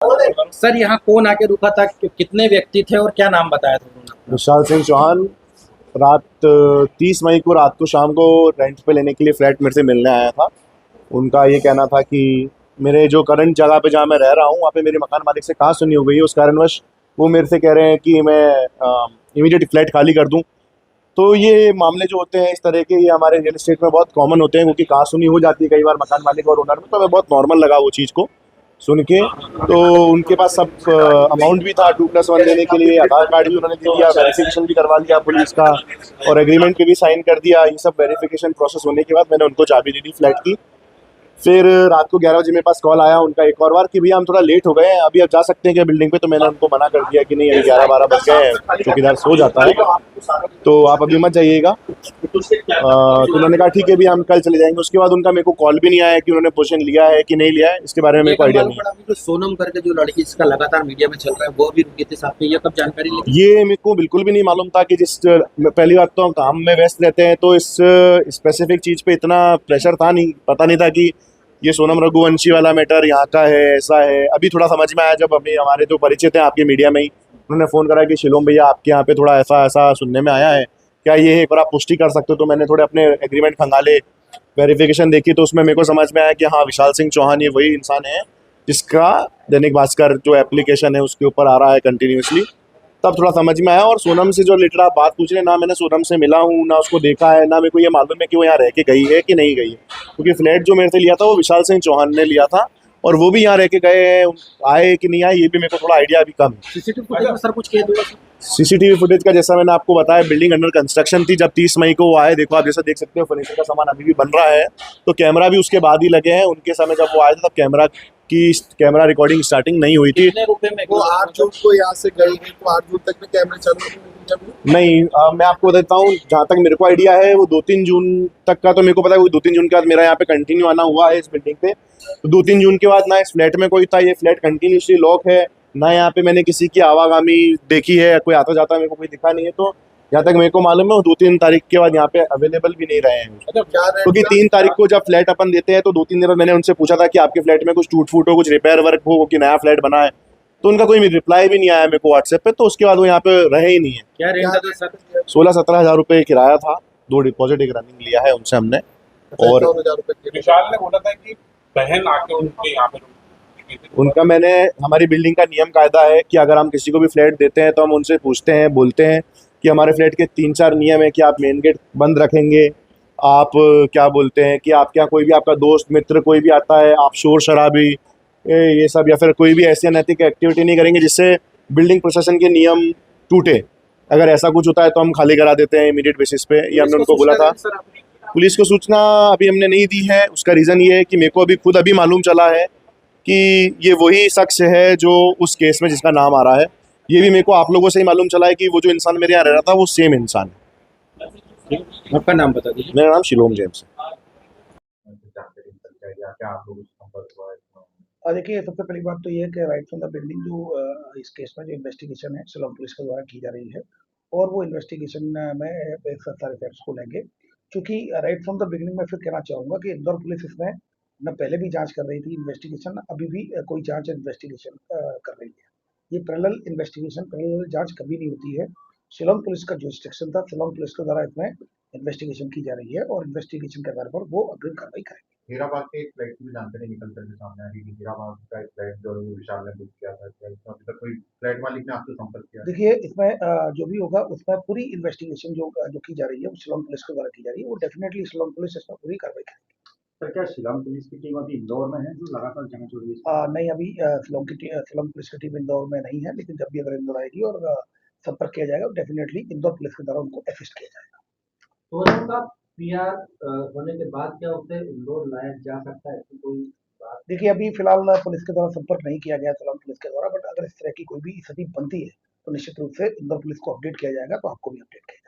Sir यहाँ कौन आके रुका था, कितने व्यक्ति थे और क्या नाम बताया था उन्होंने? विशाल सिंह चौहान रात 30 मई को रात को शाम को रेंट पे लेने के लिए फ्लैट मेरे से मिलने आया था। उनका ये कहना था कि मेरे जो करंट जगह पे जहाँ मैं रह रहा हूँ वहाँ पे मेरे मकान मालिक से कहाँ सुनी हो गई है, उस कारणवश वो मेरे से कह रहे हैं कि मैं इमीडिएट फ्लैट खाली कर दूँ। तो ये मामले जो होते हैं इस तरह के, ये हमारे रियल एस्टेट में बहुत कॉमन होते हैं, क्योंकि कहाँ सुनी हो जाती है कई बार मकान मालिक और ओनर में। तो हमें बहुत नॉर्मल लगा वो चीज़ को सुन के। तो उनके पास सब अमाउंट भी था 2+1 देने के लिए, आधार कार्ड भी उन्होंने दे दिया, वेरिफिकेशन भी करवा लिया पुलिस का, और एग्रीमेंट पे भी साइन कर दिया। ये सब वेरिफिकेशन प्रोसेस होने के बाद मैंने उनको चाबी दे दी फ्लैट की। फिर रात को 11 बजे मेरे पास कॉल आया उनका एक और बार कि भैया हम थोड़ा लेट हो गए हैं, अभी आप जा सकते हैं क्या बिल्डिंग पे? तो मैंने उनको मना कर दिया कि नहीं, अभी 11-12 बज गए हैं, चौकीदार सो जाता है, तो आप अभी मत जाइएगा। तो उन्होंने कहा ठीक है भैया हम कल चले जाएंगे। उसके बाद उनका मेरे को कॉल भी नहीं आया कि उन्होंने पोजीशन लिया है कि नहीं लिया है, इसके बारे में मेरे को आइडिया नहीं है। जो सोनम करके जो लड़की जिसका लगातार मीडिया में चल रहा है वो भी रुकी थी साथ में, ये कब जानकारी ली? ये मेरे को बिल्कुल भी नहीं मालूम था कि पहली बात तो हम काम में व्यस्त रहते हैं, तो इस स्पेसिफिक चीज़ पे इतना प्रेशर था नहीं, पता नहीं था कि ये सोनम रघुवंशी वाला मैटर यहाँ का है, ऐसा है। अभी थोड़ा समझ में आया जब अभी हमारे जो परिचित हैं आपके मीडिया में ही, उन्होंने फ़ोन करा कि शिलोम भैया आपके यहाँ पे थोड़ा ऐसा ऐसा सुनने में आया है, क्या ये है, एक बार आप पुष्टि कर सकते हो? तो मैंने थोड़े अपने एग्रीमेंट खंगाले, वेरिफिकेशन देखी, तो उसमें मेरे को समझ में आया कि हाँ विशाल सिंह चौहान ये वही इंसान है जिसका दैनिक भास्कर जो एप्लीकेशन है उसके ऊपर आ रहा है कंटिन्यूसली। तब थोड़ा समझ में आया। और सोनम से जो रिलेटेड आप बात पूछ रहे हैं, ना मैंने सोनम से मिला हूँ, ना उसको देखा है, ना मेरे को ये मालूम है कि वो यहाँ रह के गई है कि नहीं गई है, क्योंकि फ्लैट जो मेरे से लिया था वो विशाल सिंह चौहान ने लिया था, और वो भी यहाँ रह के गए हैं, आए कि नहीं आए ये भी मेरे को थोड़ा आइडिया अभी कम है। सीसीटीवी फुटेज में सर कुछ कह दूंगा? सीसीटीवी फुटेज का जैसा मैंने आपको बताया, बिल्डिंग अंडर कंस्ट्रक्शन थी जब 30 मई को वो आए। देखो आप जैसा देख सकते हो फर्नीचर का सामान अभी भी बन रहा है, तो कैमरा भी उसके बाद ही लगे हैं। उनके समय जब वो आए थे तब कैमरा रिकॉर्डिंग स्टार्टिंग नहीं हुई थी। कितने रुपए में वो 8 जून को यहाँ से गई है, तो 8 जून तक में कैमरे चालू थे? नहीं, मैं आपको बताता हूँ, जहाँ तक मेरे को आइडिया है वो 2-3 जून तक का तो मेरे को पता है। वो 2-3 जून के बाद मेरा यहाँ पे कंटिन्यू आना हुआ है इस बिल्डिंग पे, तो 2-3 जून के बाद ना इस फ्लैट में कोई था, ये फ्लैट कंटिन्यूसली लॉक है, ना यहाँ पे मैंने किसी की आवागामी देखी है, कोई आता जाता मेरे को कोई दिखा नहीं है। तो जहाँ तक मेरे को मालूम है वो 2-3 तारीख के बाद यहाँ पे अवेलेबल भी नहीं रहे हैं, क्योंकि 3 तारीख को जब फ्लैट अपन देते हैं तो 2-3 दिन बाद मैंने उनसे पूछा था कि आपके फ्लैट में कुछ टूट फूट हो, कुछ रिपेयर वर्क हो, कि नया फ्लैट बना है, तो उनका कोई रिप्लाई भी नहीं आया मेरे को व्हाट्सएप पे। तो उसके बाद वो यहाँ पे रहे ही नहीं है। क्या रेंट था सर? 16-17 हज़ार रुपये किराया था, 2 डिपॉजिट एक रनिंग लिया है उनसे हमने। और विशाल ने बोला था कि बहन आके उनके यहाँ पे उनका मैंने, हमारी बिल्डिंग का नियम कायदा है कि अगर हम किसी को भी फ्लैट देते हैं तो हम उनसे पूछते हैं, बोलते हैं कि हमारे फ्लैट के 3-4 नियम है कि आप मेन गेट बंद रखेंगे, आप क्या बोलते हैं कि आपके यहाँ कोई भी आपका दोस्त मित्र कोई भी आता है, आप शोर शराबी ये सब या फिर कोई भी ऐसी अनैतिक एक्टिविटी नहीं करेंगे जिससे बिल्डिंग प्रशासन के नियम टूटे। अगर ऐसा कुछ होता है तो हम खाली करा देते हैं इमीडिएट बेसिस पे, ये हमने उनको बोला था। पुलिस को सूचना अभी हमने नहीं दी है, उसका रीज़न ये है कि मेरे को अभी खुद अभी मालूम चला है कि ये वही शख्स है जो उस केस में जिसका नाम आ रहा है। ये भी मेरे को आप लोगों से ही मालूम चला है कि वो जो इंसान मेरे यहाँ रह रहा था वो सेम इंसान है। आपका नाम बता दीजिए। मेरा नाम शिलोम जेम्स है। देखिए, सबसे पहली बात तो ये है कि राइट फ्रॉम द बिल्डिंग जो इस केस में जो इन्वेस्टिगेशन है शिलोंग पुलिस के द्वारा की जा रही है, और वो इन्वेस्टिगेशन में एक सारे फैक्ट्स को लेंगे। क्योंकि राइट फ्रॉम द बिगिनिंग में फिर कहना चाहूँगा कि इंदौर पुलिस इसमें न पहले भी जांच कर रही थी इन्वेस्टिगेशन, अभी भी कोई जांच इन्वेस्टिगेशन कर रही है। ये पैरेलल इन्वेस्टिगेशन, पैरेलल जांच कभी नहीं होती है। शिलोंग पुलिस का जो इंस्ट्रक्शन था, शिलोंग पुलिस के द्वारा इसमें इन्वेस्टिगेशन की जा रही है, और इन्वेस्टिगेशन के आधार पर वो अग्रिम कार्रवाई करेंगे। हीराबाद के एक फ्लैट की भी जानकारी निकल कर के सामने आ रही है। हीराबाद का एक फ्लैट जो विशाल ने बुक किया था, क्या इसमें अभी तक कोई फ्लैट मालिक ने आपसे संपर्क किया? देखिए, इसमें जो भी होगा उसमें पूरी इन्वेस्टिगेशन जो की जा रही है वो शिलोंग पुलिस के द्वारा की जा रही है, वो डेफिनेटली शिलोंग पुलिस इसमें पूरी कार्रवाई करेगी। सर क्या शिलोंग पुलिस की टीम अभी इंदौर में है जो लगातार जांच हो रही है? नहीं, अभी शिलोंग पुलिस की टीम इंदौर में नहीं है, लेकिन जब भी अगर इंदौर आएगी और संपर्क किया जाएगा, डेफिनेटली इंदौर पुलिस के द्वारा उनको असिस्ट किया जाएगा। तो उनका पीआर होने के बाद क्या उसे इंदौर लाया जा सकता है? ऐसी कोई बात? देखिए, अभी फिलहाल पुलिस के द्वारा संपर्क नहीं किया गया शिलोंग पुलिस के द्वारा, बट अगर इस तरह की कोई भी स्थिति बनती है तो निश्चित रूप से इंदौर पुलिस को अपडेट किया जाएगा, तो आपको भी अपडेट किया जाएगा।